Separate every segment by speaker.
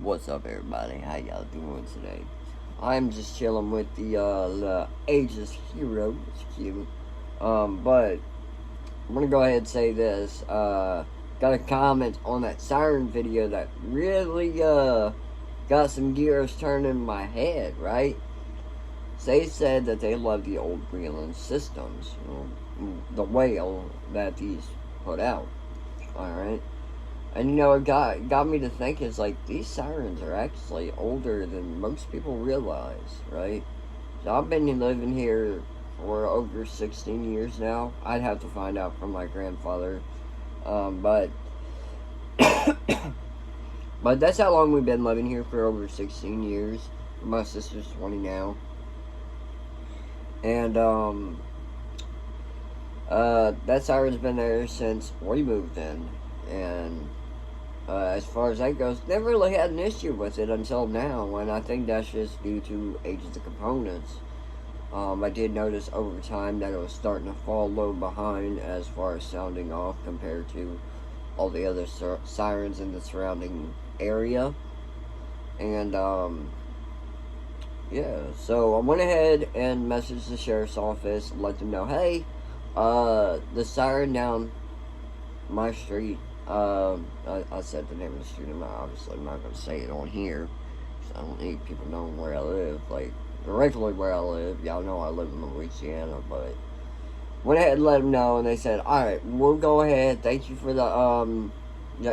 Speaker 1: What's up, everybody? How y'all doing today? I'm just chilling with the Aegis Hero. It's cute. But I'm gonna go ahead and say this. Got a comment on that siren video that really got some gears turning in my head, right? They said that they love the old Breland systems, the whale that these put out. Alright? And it got me to think, is like, these sirens are actually older than most people realize, right? So I've been living here for over 16 years now. I'd have to find out from my grandfather. But that's how long we've been living here, for over 16 years. My sister's 20 now. And that siren's been there since we moved in. And as far as that goes, never really had an issue with it until now, and I think that's just due to age of the components. I did notice over time that it was starting to fall low behind as far as sounding off compared to all the other sirens in the surrounding area. And yeah, so I went ahead and messaged the sheriff's office and let them know, hey, the siren down my street, I said the name of the street. I'm not going to say it on here, because I don't need people knowing where I live, like, directly where I live. Y'all know I live in Louisiana, but went ahead and let them know, and they said, alright, we'll go ahead, thank you for the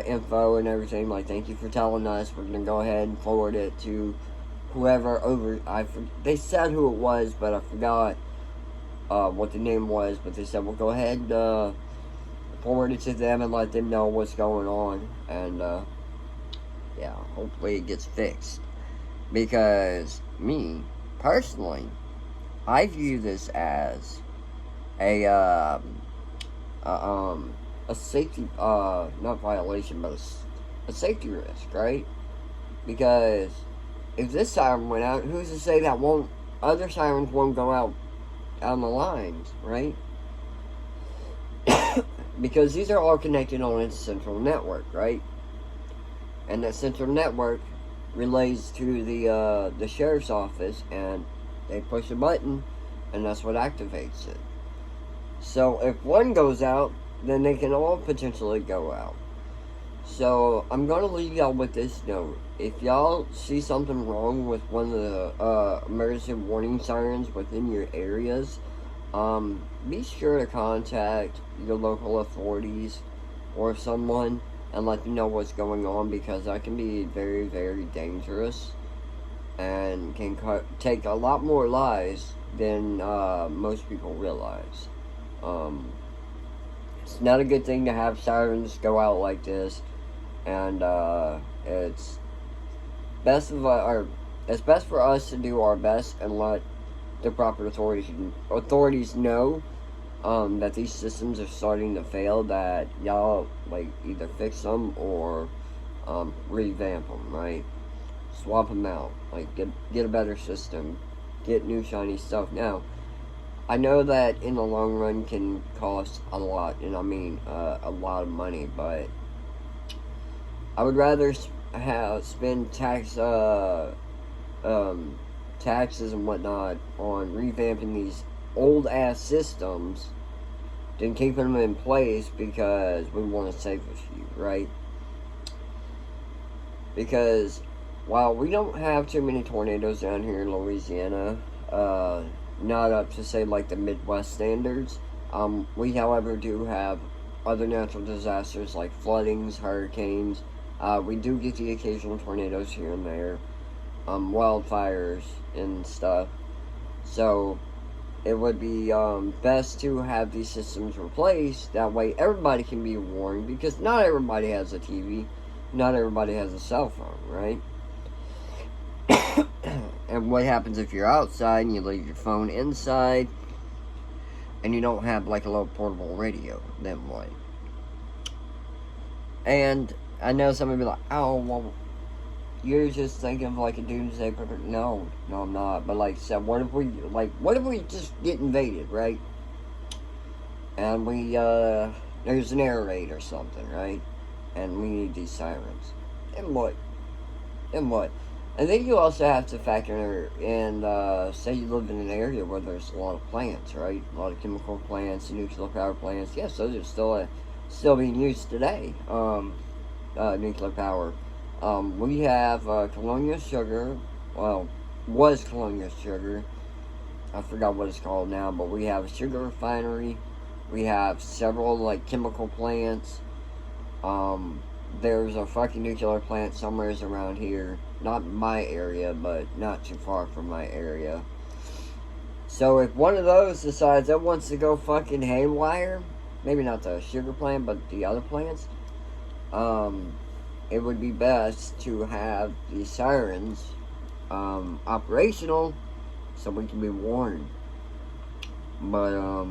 Speaker 1: info and everything, like, thank you for telling us, we're going to go ahead and forward it to whoever they said who it was, but I forgot, what the name was, but they said, we'll go ahead and, forward it to them and let them know what's going on, and yeah, hopefully it gets fixed, because me personally, I view this as a safety, not violation, but a safety risk, right? Because if this siren went out, who's to say that other sirens won't go out on the lines, right? Because these are all connected on a central network, right? And that central network relays to the sheriff's office, and they push a button, and that's what activates it. So if one goes out, then they can all potentially go out. So I'm going to leave y'all with this note. If y'all see something wrong with one of the emergency warning sirens within your areas, be sure to contact your local authorities or someone and let them know what's going on, because that can be very, very dangerous and can take a lot more lives than most people realize. It's not a good thing to have sirens go out like this, and it's best for us to do our best and let the proper authorities know that these systems are starting to fail, that y'all, like, either fix them or revamp them, right? Swap them out, like, get a better system, get new shiny stuff. Now, I know that in the long run can cost a lot, and I mean a lot of money, but I would rather spend taxes and whatnot on revamping these old ass systems than keeping them in place because we want to save a few, right? Because while we don't have too many tornadoes down here in Louisiana, not up to say like the Midwest standards, we however do have other natural disasters like floodings, hurricanes. We do get the occasional tornadoes here and there, wildfires and stuff. So it would be best to have these systems replaced. That way everybody can be warned, because not everybody has a TV, not everybody has a cell phone, right? And what happens if you're outside and you leave your phone inside and you don't have like a little portable radio? Then what? And I know some of you be like, oh, well, you're just thinking of like a doomsday prepper. No, I'm not. But like I said, what if we just get invaded, right? And there's an air raid or something, right? And we need these sirens. And what? And what? And then you also have to factor in, say you live in an area where there's a lot of plants, right? A lot of chemical plants, nuclear power plants. Yes, those are still being used today. Nuclear power. We have colonial sugar. Well, was colonial sugar. I forgot what it's called now, but we have a sugar refinery. We have several like chemical plants. There's a fucking nuclear plant somewhere around here. Not my area, but not too far from my area. So if one of those decides it wants to go fucking haywire, maybe not the sugar plant, but the other plants, it would be best to have the sirens operational so we can be warned. But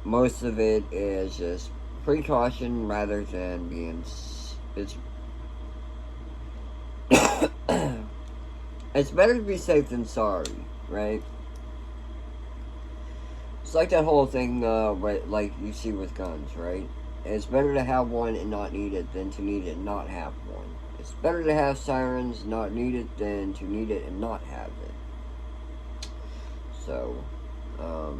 Speaker 1: most of it is just precaution rather than being it's it's better to be safe than sorry, right? It's like that whole thing like you see with guns, right? It's better to have one and not need it than to need it and not have one. It's better to have sirens, not need it, than to need it and not have it. So, I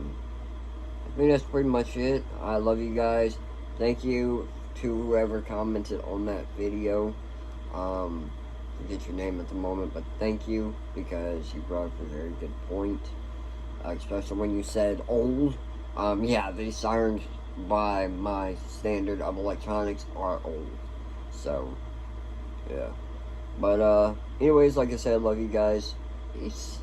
Speaker 1: think that's pretty much it. I love you guys. Thank you to whoever commented on that video. Forget your name at the moment, but thank you, because you brought up a very good point. Especially when you said old. Yeah, these sirens, by my standard of electronics, are old. So, yeah. But, anyways, like I said, I love you guys. Peace.